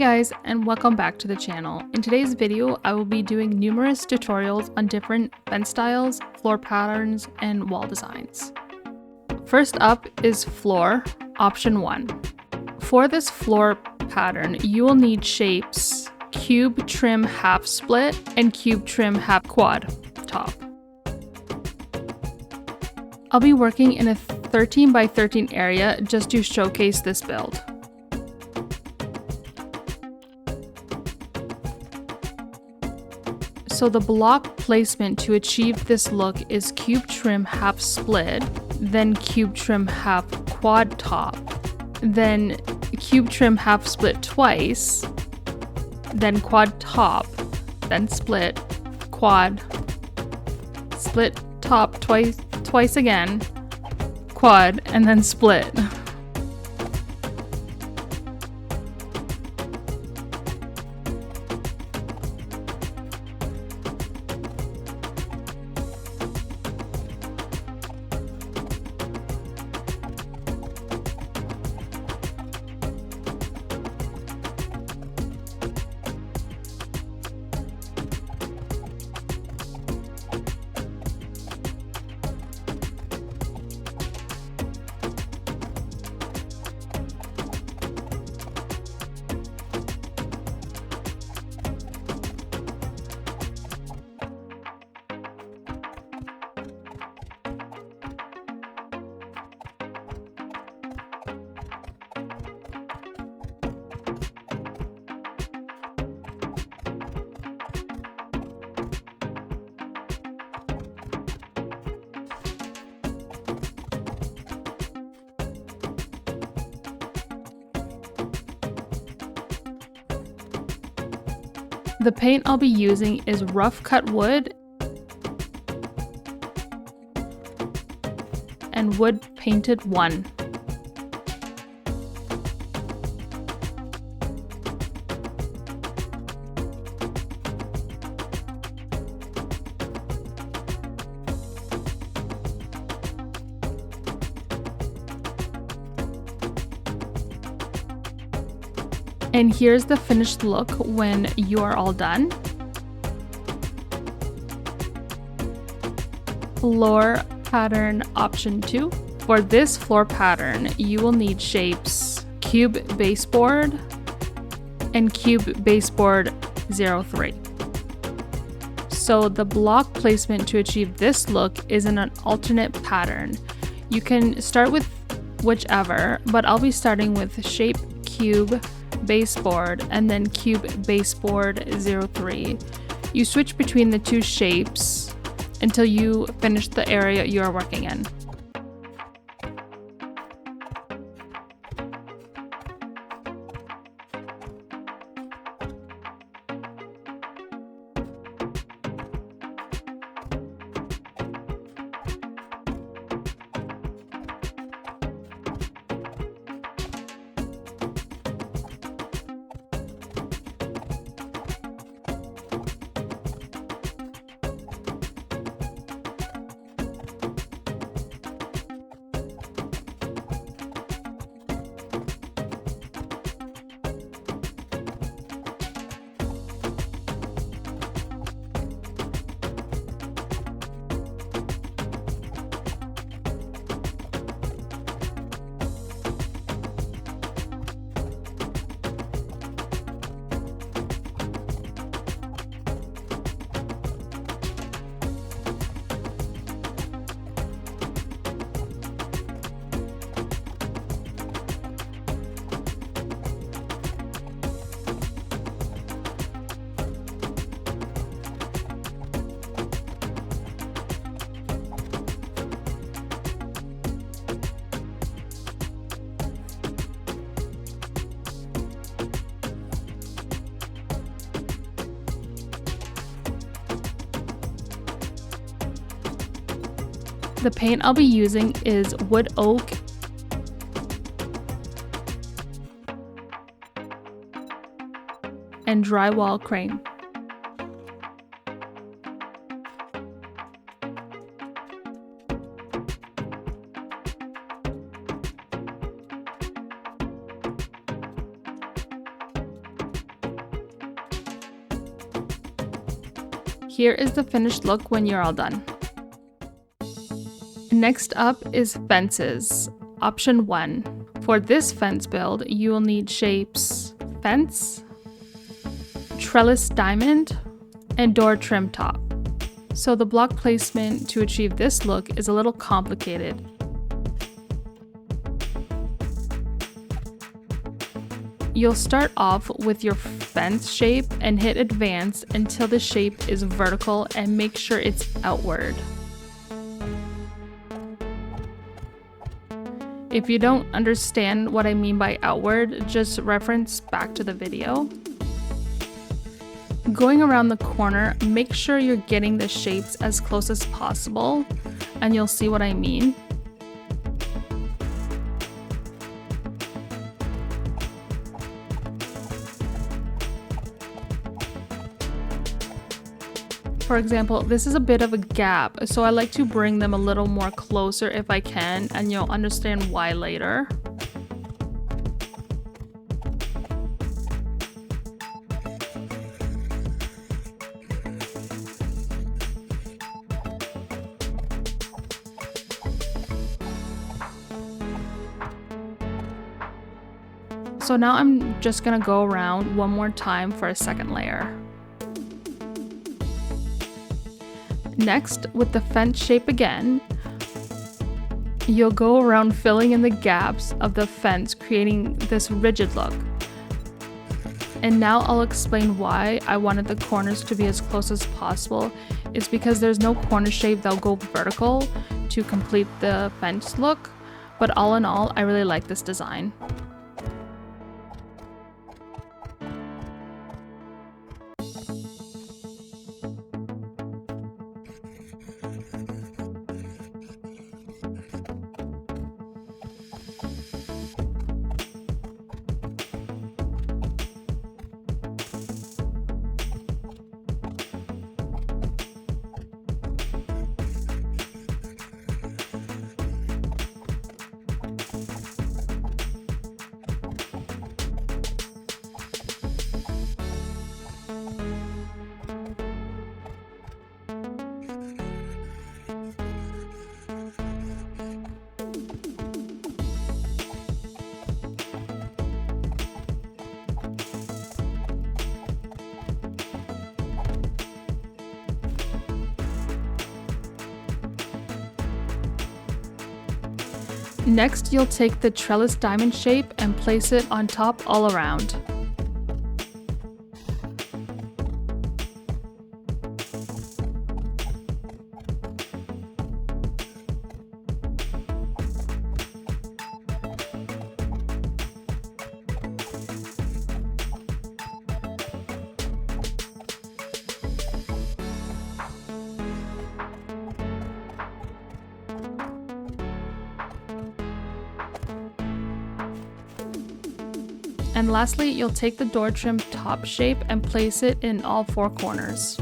guys, and welcome back to the channel. In today's video, I will be doing numerous tutorials on different fence styles, floor patterns, and wall designs. First up is floor, option 1. For this floor pattern, you will need shapes cube trim half split and cube trim half quad top. I'll be working in a 13 by 13 area just to showcase this build. So the block placement to achieve this look is cube trim half split, then cube trim half quad top, then cube trim half split twice, then quad top, then split, quad, split top twice again, quad, and then split. The paint I'll be using is rough cut wood and wood painted 1. And here's the finished look when you are all done. Floor pattern option 2. For this floor pattern, you will need shapes cube baseboard and cube baseboard 03. So the block placement to achieve this look is in an alternate pattern. You can start with whichever, but I'll be starting with shape cube baseboard and then cube baseboard 03. You switch between the two shapes until you finish the area you are working in. The paint I'll be using is wood oak and drywall crane. Here is the finished look when you're all done. Next up is fences, option 1. For this fence build, you will need shapes fence, trellis diamond, and door trim top. So the block placement to achieve this look is a little complicated. You'll start off with your fence shape and hit advance until the shape is vertical and make sure it's outward. If you don't understand what I mean by outward, just reference back to the video. Going around the corner, make sure you're getting the shapes as close as possible, and you'll see what I mean. For example, this is a bit of a gap, so I like to bring them a little more closer if I can, and you'll understand why later. So now I'm just gonna go around one more time for a second layer. Next, with the fence shape again, you'll go around filling in the gaps of the fence, creating this rigid look. And now I'll explain why I wanted the corners to be as close as possible. It's because there's no corner shape that'll go vertical to complete the fence look, but all in all, I really like this design. Next, you'll take the trellis diamond shape and place it on top all around. And lastly, you'll take the door trim top shape and place it in all 4 corners.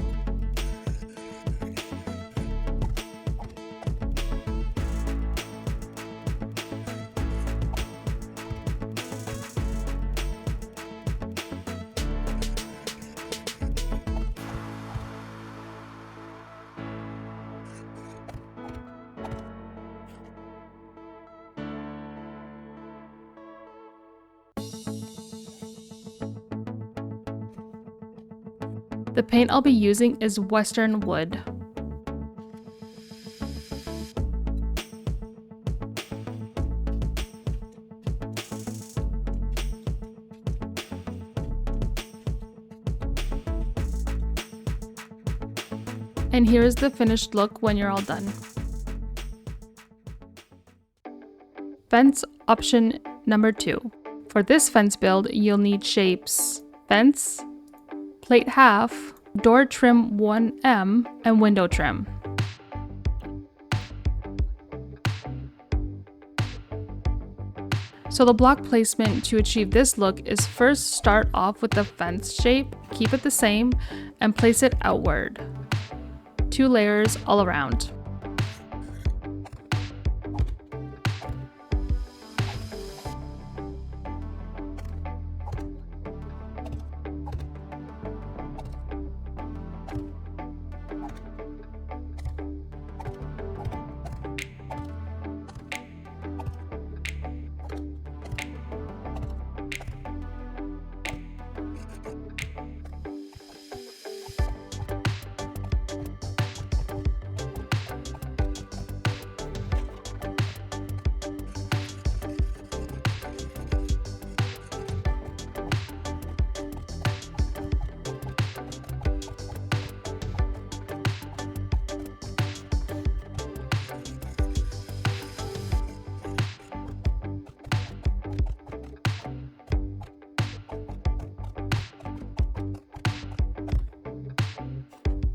The paint I'll be using is Western wood. And here is the finished look when you're all done. Fence option number 2. For this fence build, you'll need shapes fence, plate half, door trim 1M, and window trim. So the block placement to achieve this look is first start off with the fence shape, keep it the same, and place it outward. 2 layers all around.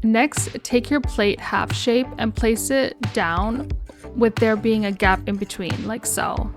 Next, take your plate half shape and place it down with there being a gap in between, like so.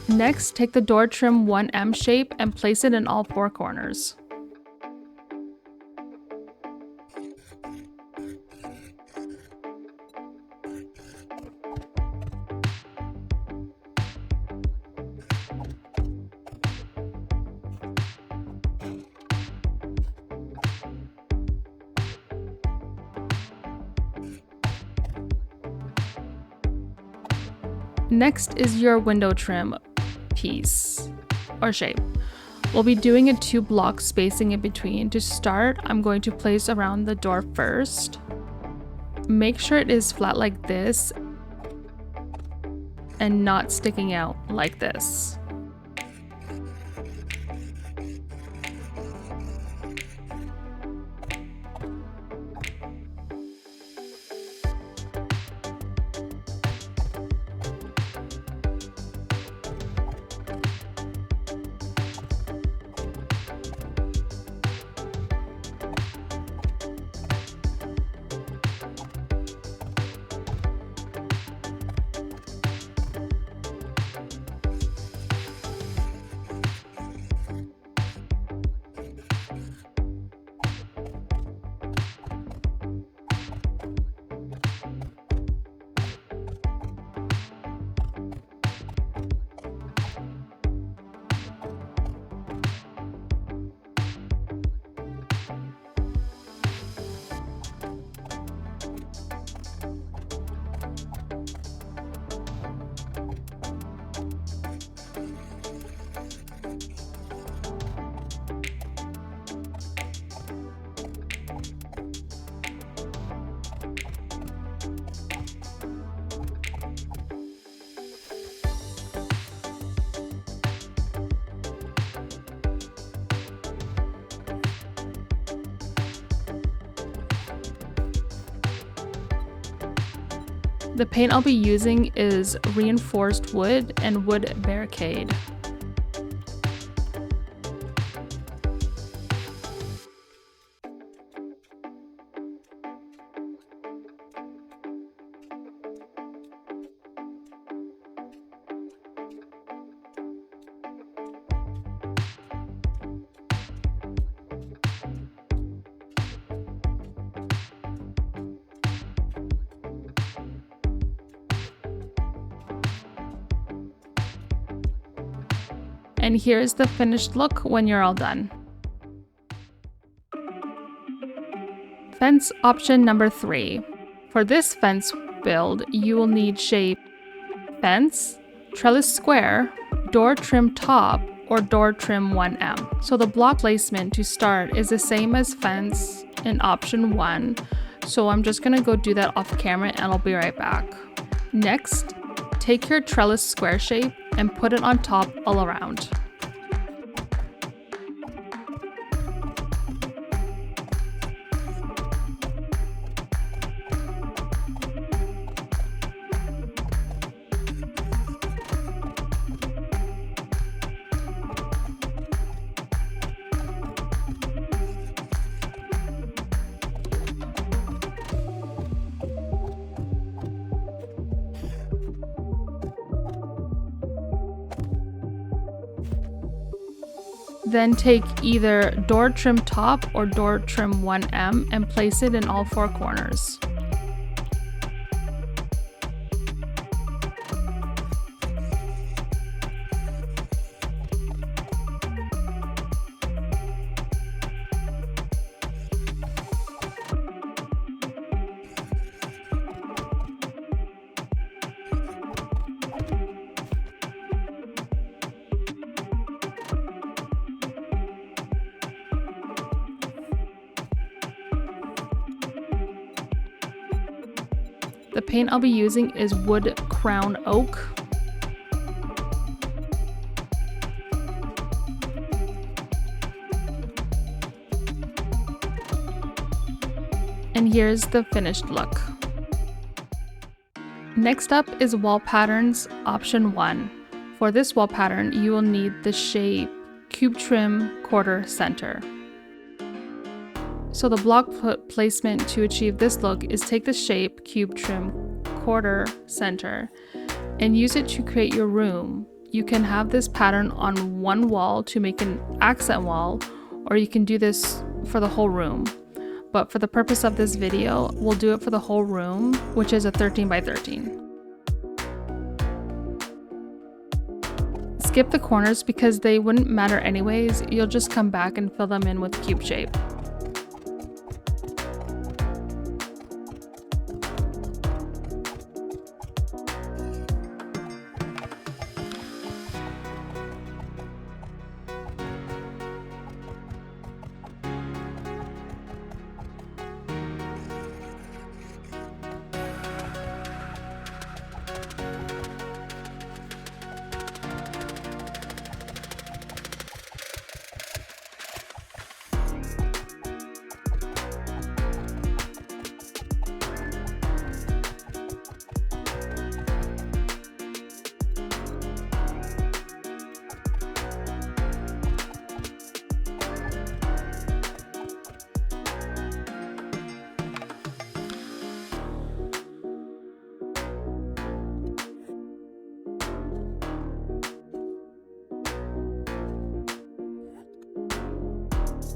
Next, take the door trim 1M shape and place it in all 4 corners. Next is your window trim piece or shape. We'll be doing a 2 block spacing in between. To start, I'm going to place around the door first. Make sure it is flat like this and not sticking out like this. The paint I'll be using is reinforced wood and wood barricade. And here's the finished look when you're all done. Fence option number 3. For this fence build, you will need shape fence, trellis square, door trim top, or door trim 1M. So the block placement to start is the same as fence in option 1. So I'm just gonna go do that off camera and I'll be right back. Next, take your trellis square shape and put it on top all around. Then take either door trim top or door trim 1M and place it in all 4 corners. The paint I'll be using is wood crown oak. And here's the finished look. Next up is wall patterns option 1. For this wall pattern, you will need the shape cube trim quarter center. So the block placement to achieve this look is take the shape cube trim quarter center and use it to create your room. You can have this pattern on one wall to make an accent wall, or you can do this for the whole room. But for the purpose of this video, we'll do it for the whole room, which is a 13 by 13. Skip the corners because they wouldn't matter anyways. You'll just come back and fill them in with cube shape.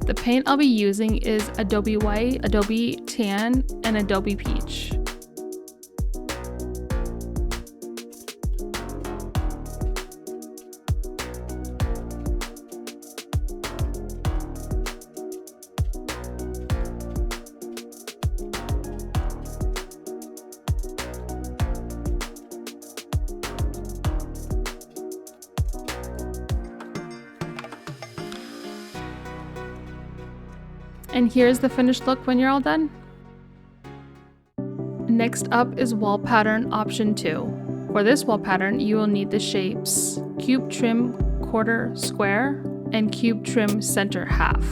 The paint I'll be using is Adobe White, Adobe Tan, and Adobe Peach. And here's the finished look when you're all done. Next up is wall pattern option 2. For this wall pattern, you will need the shapes cube trim quarter square and cube trim center half.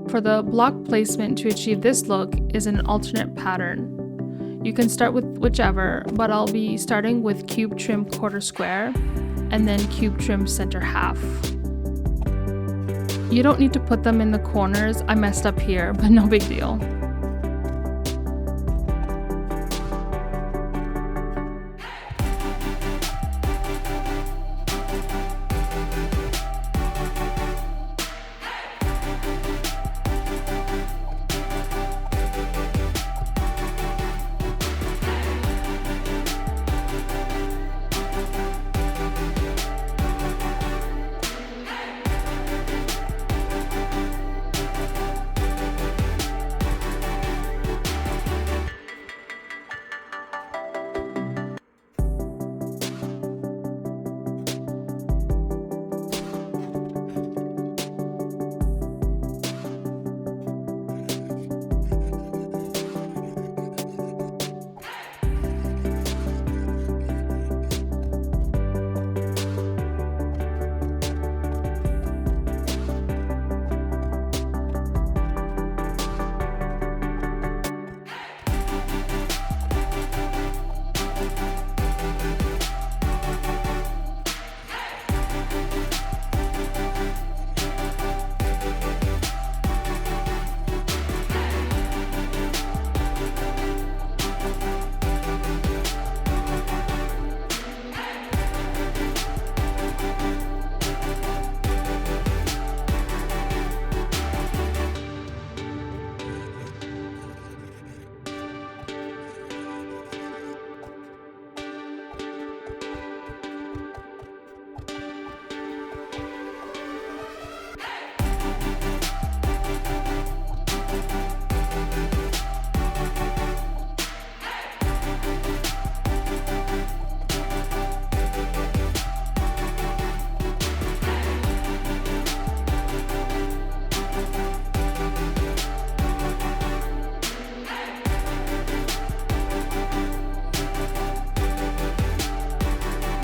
For the block placement to achieve this look is an alternate pattern. You can start with whichever, but I'll be starting with cube trim quarter square and then cube trim center half. You don't need to put them in the corners. I messed up here, but no big deal.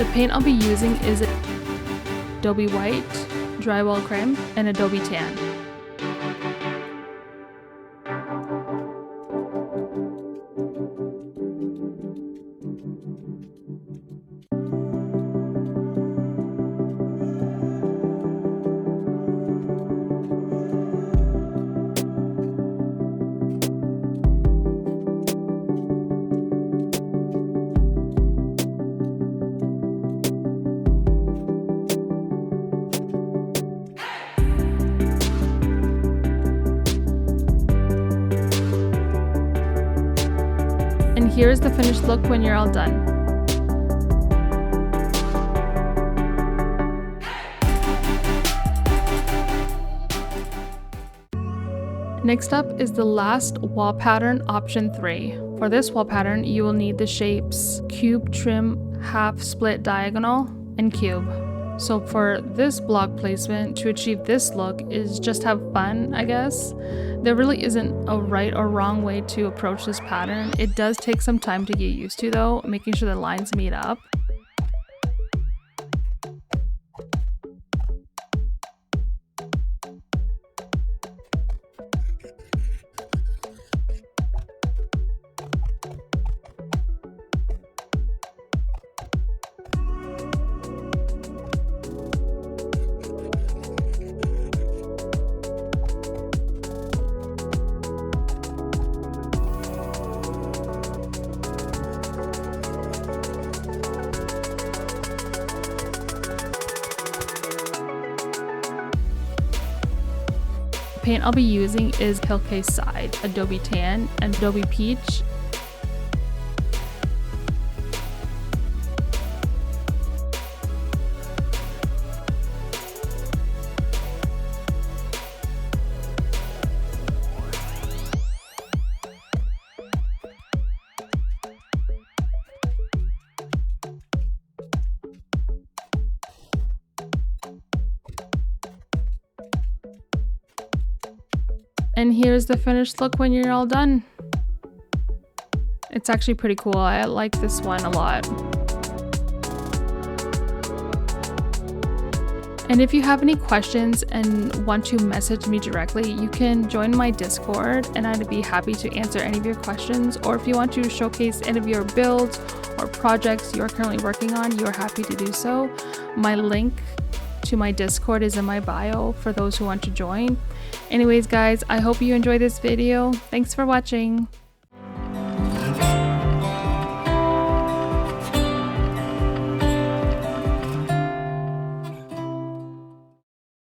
The paint I'll be using is Adobe White, Drywall Cream, and Adobe Tan. And here's the finished look when you're all done. Next up is the last wall pattern, option 3. For this wall pattern, you will need the shapes cube, trim, half, split, diagonal, and cube. So for this block placement, to achieve this look is just have fun, I guess. There really isn't a right or wrong way to approach this pattern. It does take some time to get used to though, making sure the lines meet up. Paint I'll be using is Hillcase Side, Adobe Tan, and Adobe Peach. And here's the finished look when you're all done. It's actually pretty cool. I like this one a lot. And if you have any questions and want to message me directly, you can join my Discord and I'd be happy to answer any of your questions. Or if you want to showcase any of your builds or projects you're currently working on, you're happy to do so. My link to my Discord is in my bio for those who want to join. Anyways guys, I hope you enjoyed this video. Thanks for watching.